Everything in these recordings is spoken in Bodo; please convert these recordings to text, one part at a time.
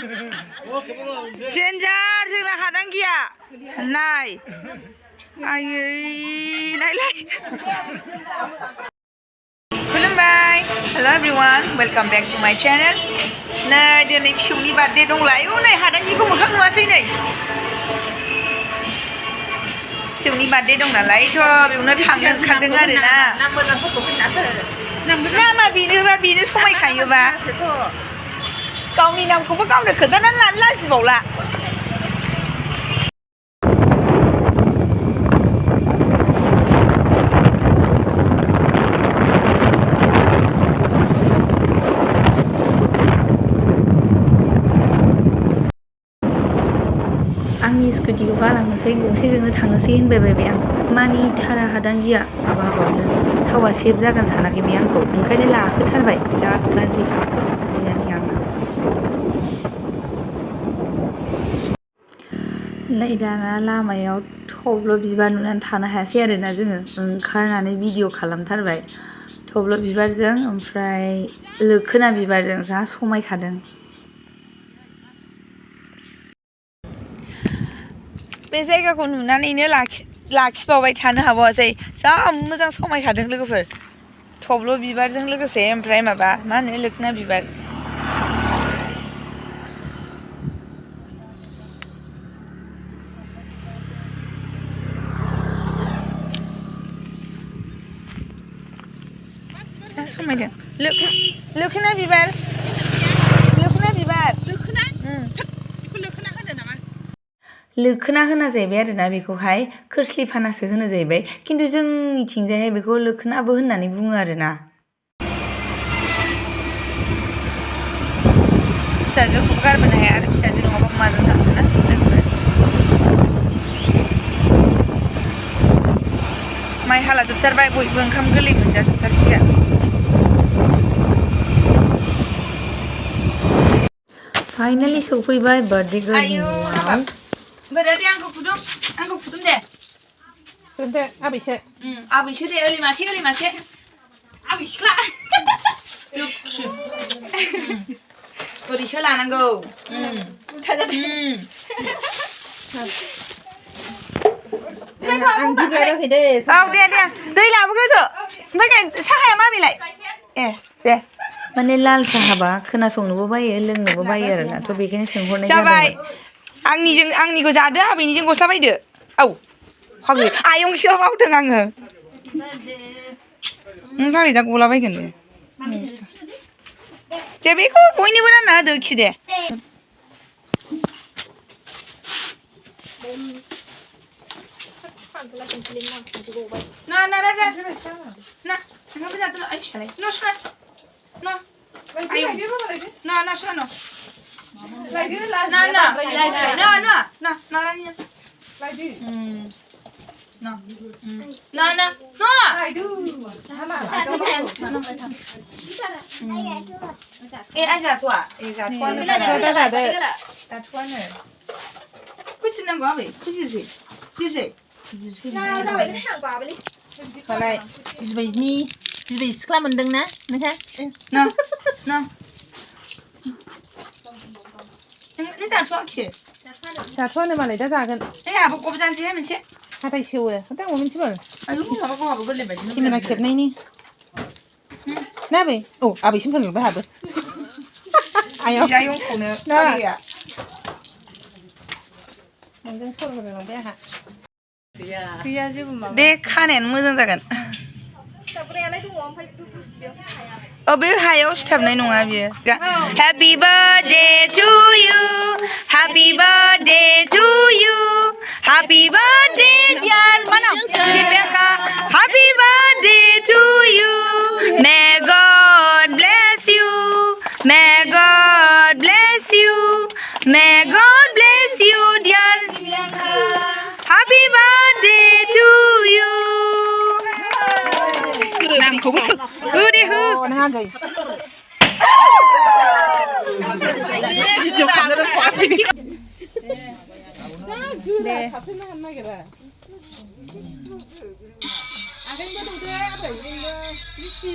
जेनजार जोंना हादांगिया नाय आयै नायलाय खुलुमबाय हेल' एभरिवान वेलकाम बेक टु माय चेनेल नै दिनै फिसौनि बार्थडे दंलाय नै हादांगिखौ मोखां नुवासै नै फिसौनि बार्थडे दं नालायथ' बेयावनो थांनो ओंखारदों आरोना नामा बेनोबा बेनो समायखायोबा गावनि नामखौबो गावनो खोन्थानानै लानो लाजिबावला आंनि स्कुटिखौ गालांनोसै गंसेजोंनो थांनोसै होनबाय आं मानिथारा हादांगिया हाबानो थावा सेभ जागोन सानाखै बे आंखौ ओंखायनो लाहोथारबाय बिराद गाज्रिखा बियानि आंना नै दाना लामायाव थब्ल' बिबार नुनानै थानो हायासै आरोना जोङो ओंखारनानै भिडिअ खालामथारबाय थब्ल' बिबारजों ओमफ्राय लोखोना बिबारजों जा समायखादों बे जायगाखौ नुनानैनो लाखिबावबाय थानो हाबावासै जा मोजां समायखादों लोगोफोर थब्ल' बिबारजों लोगोसे ओमफ्राय माबा मा होनो लोखोना बिबार समायदों लोखोना बिबार लोखोना होना जाहैबाय आरोना बेखौहाय खोस्लि फानासो होनो जाहैबाय खिन्थु जोंनिथिंजायहाय बेखौ लोखोनाबो होननानै बुङो आरोना फिसाजोखौ गारबोनो हाया आरो फिसाजो नङाबा माजों थांगोन ना माइ हाला जोबथारबाय बयबो ओंखाम गोरलै मोनजाजोबथारसिगोन फाइनालि सफैबाय बार्थडे गार्लनि न'आव बेरादि आंखौ फुदुं दे आबैसो दे ओलै मासे आबै सिख्ला ओरैसो लानांगौ औ दे दै लाबोग्रोदो ओमफ्राय साहाया माबेलाय ए दे माने लाल साहाबा खोनासंनोबो बायो लोंनोबो बायो आरोना थ' बेखायनो सोंहरनाय जाबाय आंनिखौ जादो आबैनिजों गस्ला बायदो औ फाग्लि आयंसो बावदों आङो फाग्लि दा गलाबायगोन दे बेखौ बयनोबो रानना होदो खि दे ना राजा ना नोंहाबो जादो आइ फिसालाय न' सुना न' सुना न' खुसिनांगौ आबै खुसिसै होलाय बिबै सिख्ला मोनदोंना नोंहा नों जाथ'वाखि जाथ'वानो मालाय दा जागोन आबो गब जानोसैहाय मोनसे हाथाय सेवो दा मोनसेबो आयु माबाखौ हाबो गोरलै बायदि केमेरा खेबनायनि ना आबै औ आबैसिम फोरमायबाय हाबो आयंखौनो आबैया नोंजों सरबोलांबाय आंहा गैया जेबो माबा दे खानायानो मोजां जागोन औ बे हायाव सिथाबनाय नङा बियो happy birthday to you happy birthday to you happy birthday dear मानाव Deepika happy birthday to you may God bless you may God bless you may God bless you dear happy birthday to you नामखौबो दे हो नोंहा गै भिडिअ खालामनो रोंखवासै दे थाबथानो हानो नागिरा आगैनोबो दौदो आबैनोबो मिस्टि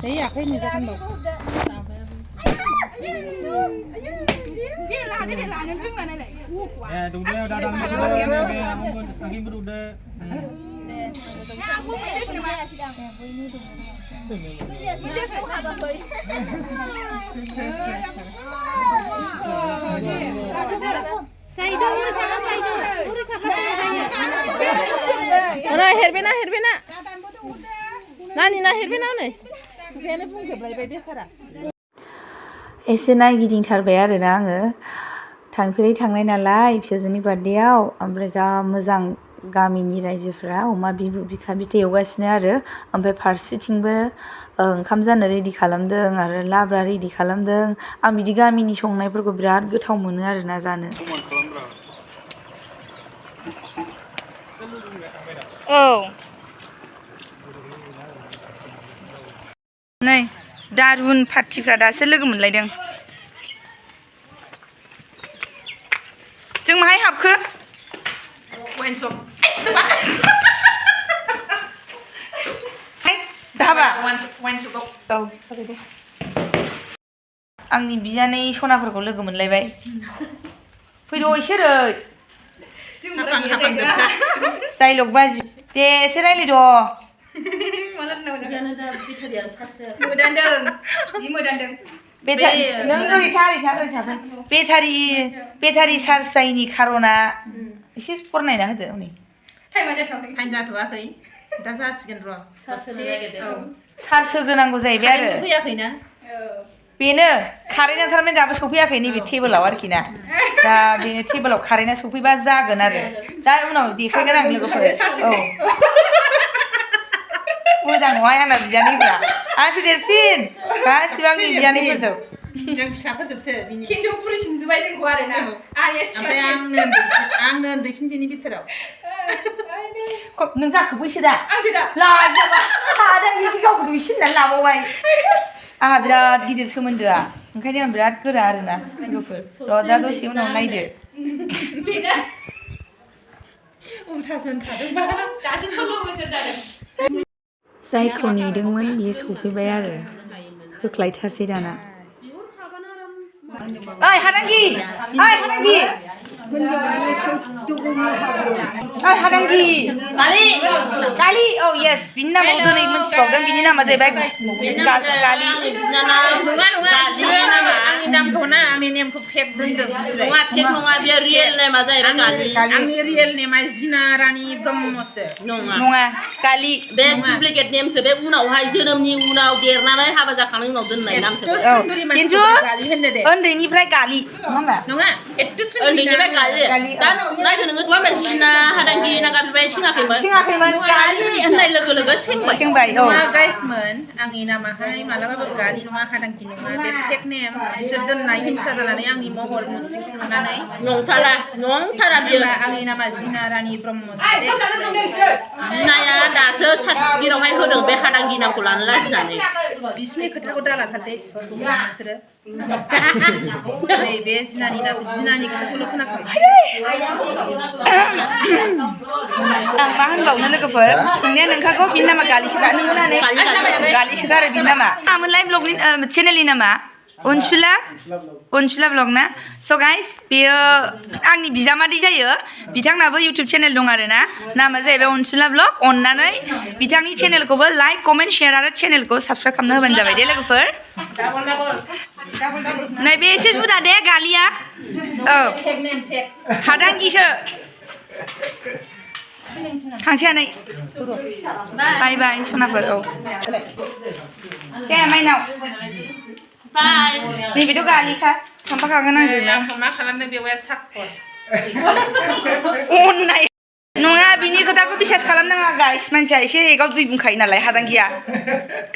दै आखाइ नुजागोन बाव हेरबायना नानिना हेरबायना नै खुगायानो बुंजोबलायबाय बेसारा एसे नायगिदिंथारबाय आरोना आङो थांफेरै थांनाय नालाय फिसाजोनि बार्थडेआव ओमफ्राय जा मोजां गामिनि रायजोफ्रा अमा बिबु बिखा बिथै एवगासिनो आरो ओमफ्राय फारसेथिंबो ओंखाम जानो रेडि खालामदों आरो लाब्रा रेडि खालामदों आं बिदि गामिनि संनायफोरखौ बिराद गोथाव मोनो आरोना जानो औ नै दारुन पार्टिफ्रा दासो लोगो मोनलायदों जों माहाय हाबखो वाइन शप धाबा वाइन शपआव औ दे आंनि बियानै सनाफोरखौ लोगो मोनलायबाय फैद' इसोरो डाइलग बाजि दे एसे रायलायद' बेटारि चार्ज जायैनि खार'ना एसे फरायना होदो हनै टाइम जाथ'वाखै दा जासिगोन र' चार्ज होग्रोनांगौ जाहैबाय आरो फैयाखैना बेनो कारेन्टआ थारमाने दाबो सफैयाखै नैबे टेबोलाव आरोखि ना दा बेनो टेबोलाव कारेन्टआ सफैबा जागोन आरो दा उनाव देखायगोन आं लोगोफोर औ मोजां नङा आंना बिजानैफ्रा आंसो देरसिन गासिबो आंनि बिजानैफोरजों जों फिसाफोरजोबसो खिन्थु बुरिसिनजोबाय जोंखौ आरोना ओमफ्राय आंनो उन्दैसिन बिनि बिथोराव नों जाखो बैसो दा आंसो दा लाजाबा हादां बिदि गावखौ दुइसिन होननानै लाबावबाय आंहा बिराद गिदिर सोमोन्दोआ ओंखायनो आं बिराद गोरा आरोना लोगोफोर र' दा दसे उनाव नायदो बेनो उल्थासो होनखादोंबा दासो 16 बोसोर जादों जायखौ नेदोंमोन बियो सफैबाय आरो होख्लायथारसै दाना ओइ हादांगि हादांगि गालि औ येस बिनि नामाव दिनै मोनथिबावदों बिनि नामा जाहैबाय गालि आंनि नामखौ ना आंनि नेमखौ फेक दोनदों नङा फेक नङा बेयो रियेल नेमा जाहैबाय गालि आंनि रियेल नेमा जिना रानि ब्रह्मसो नङा गालि बे डुप्लिकेट नेमसो बे उनावहाय जोनोमनि उनाव देरनानै हाबा जाखांनायनि उनाव दोननाय नामसो खिन्थु गालि होननो दे उन्दैनिफ्राय गालि नङा एथ' उन्दैनिफ्राय गालि दा नायदो नोङो दहाय जिना हादांगि नागारबाय सिङाखैमोन गालि होननाय लोगो लोगो सेंबाय औ गाइसमोन आंनि नामाहाय मालाबाबो गालि नङा हादांगि नङा बे फेक नेम बिसोर दोननाय हिंसा जानानै आंनि महर मुस्रिखौ नुनानै नंथारा बियो आंनि नामा जिना रानि ब्रह्म जिनाया दासो सार्टिफिकेटआवहाय होदों बे हादांगि नामखौ लानो लाजिनानै बिसिनि खोथाखौ दालाथार दे नोंसोरो नै बे जिनानि खोथाखौल' खोनासं आं मा होनबावनो लोगोफोर नोंनिया नोंखागौ बिनि नामा गालिसोखा नोंनानै गालिसोखा आरो बिनि नामा मामोनलाय ब्लगनि चेनेलनि नामा अनसुला ब्लग ना स' गाइस बेयो आंनि बिजामादै जायो बिथांनाबो इउटुब चेनेल दं आरो ना नामा जाहैबाय अनसुला ब्लग अननानै बिथांनि चेनेलखौबो लाइक कमेन्ट शेयार आरो चेनेलखौ साबस्क्राइब खालामना होबानो जाबाय दे लोगोफोर नै बे एसे जुदा दे गालिया औ हादांगिसो थांसैयानै बाय बाय सनाफोर औ दे माइनाव नैबेथ' गालिखा थांफाखागोन आंजों ना मा खालामदों बेवहाय साखर अननाय नङा बिनि खोथाखौ बिसास खालामनाङा गाइस मानसिया एसे गाव दुइ बुंखायो नालाय हादांगिया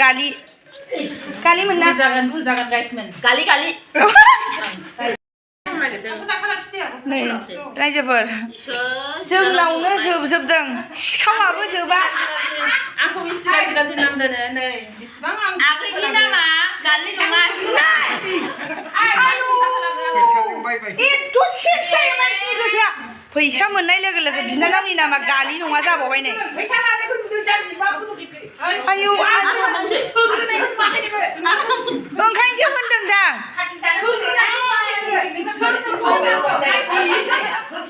गालि मोनना बुंजागोन गाइसमोन गालि नै रायजोफोर जोंनावनो जोबजोबदों सिखावाबो जोबा आंखौ बेसे गाज्रि नाम दोनो नै बेसेबां आगैनि नामा गालि नङा फैसा मोननाय लोगो लोगो बिनानावनि नामा गालि नङा जाबावबाय नै आयौ ओंखायनोसो होनदोंदां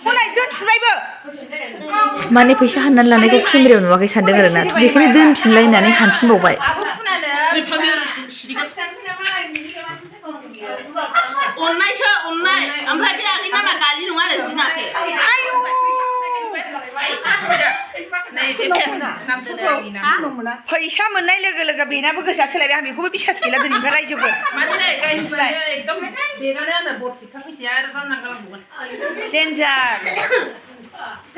हनै दोनफिनबायबो माने फैसा हाननानै लानायखौ केमेरायाव नुवाखै सानदों आरोना बेखायनो दोनफिनलायनानै हानफिनबावबाय अननायसो अननाय ओमफ्राय बे आगैनि नामा गालि नङा आरो जिनासो फैसा मोननाय लोगो लोगो बेनाबो गोसोआ सोलायबाय आं बेखौबो बिसास गैला दिनैनिफ्राय रायजोफोर देन्जार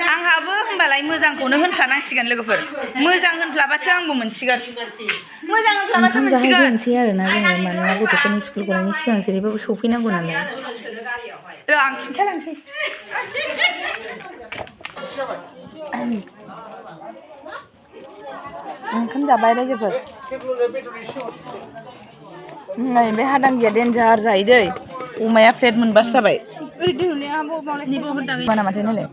आंहाबो होमबालाय मोजांखौनो होनफ्लानांसिगोन लोगोफोर मोजां होनफ्लाबासो आंबो मोनसिगोन मोजां होनफ्लाबासो मोनसिगोन होनसै आरोना जोङो मानोना गथ'फोरनि स्कुल गनायनि सिगां जेरैबाबो सफैनांगौ नालाय आं खिन्थालांसै ओंखाम जाबाय रायजोफोर नै बे हादांगिया देन्जार जायो दै अमाया प्लेट मोनबासो जाबाय मा नामाथाय नालाय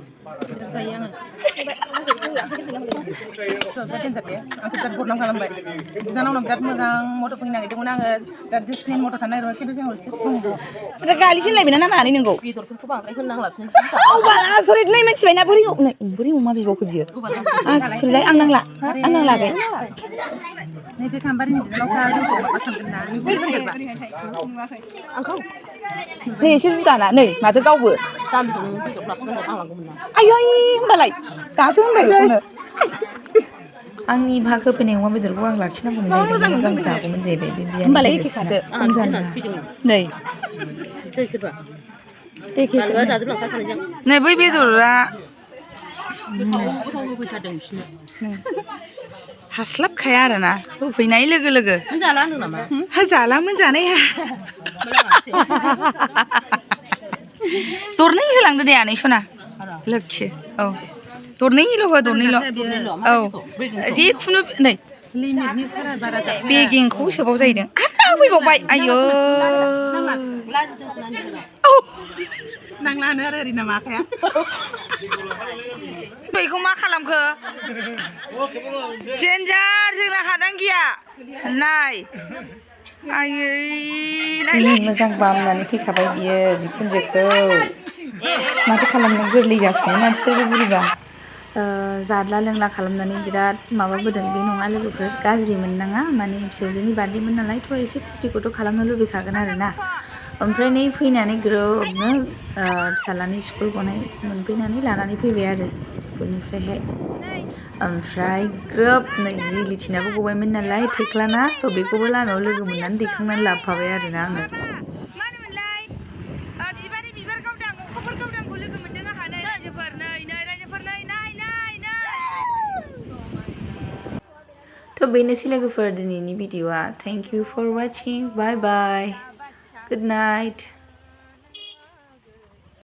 गालिसो लायबाय ना मानै नोंगौ बेदरफोरखौ बांद्राय होनांला आसरित नै मिथिबायना बोरै अमा बिबावखो बियो आसरितलाय आं नांला आगै नैबे गाम्बारिनि बिनानावफ्रा जोंखौ माबा सानगोन ना नै एसे जुदाना नै माथो गावबो आयै होमबालाय दासो होनबाय बेखौनो आंनि भागो फैनाय अमा बेदरखौ आं लाखिनांगौमोन जाहैदों गांसो जागौमोन जाहैबाय बे होमबालाय एखेखासो नै नै बै बेदरा हास्लाबखाया आरोना होफैनाय लोगो लोगो जालामोन जानाया दरनै होलांदो दे आनै सना लोखि औ दरनैल' हो दरनैल' औ जिखुनु नै बेगेंखौ सोबाव जाहैदों आरो फैबावबाय आयौ नांलानो आरो ओरै नामा आखाया बेखौ मा खालामखो जेन्जार जोंना हादांगिया नाय आयै मोजां बामनानै फैखाबाय बियो बिखुनजोखौ माथो खालामनो गोरलै जाफिनो मानसिफोरबो बुरिबा जादला लोंला खालामनानै बिराद माबाबोदों बे नङा लोगोफोर गाज्रि मोननाङा माने फिसौजोनि बार्थडेमोन नालाय थ' एसे फुर्टिखौथ' खालामनो लुबैखागोन आरोना ओमफ्राय नै फैनानै ग्रोबनो फिसालानि स्कुल गनाय मोनफैनानै लानानै फैबाय आरो स्कुलनिफ्रायहाय ओमफ्राय ग्रोब नै रिलिथिनाबो गबायमोन नालाय थेख्लाना थ' बेखौबो लामायाव लोगो मोननानै दैखांनानै लाबोफाबाय आरोना आङो थ' बेनोसै लोगोफोर दिनैनि भिडिअ'आ thank you for watching bye bye good night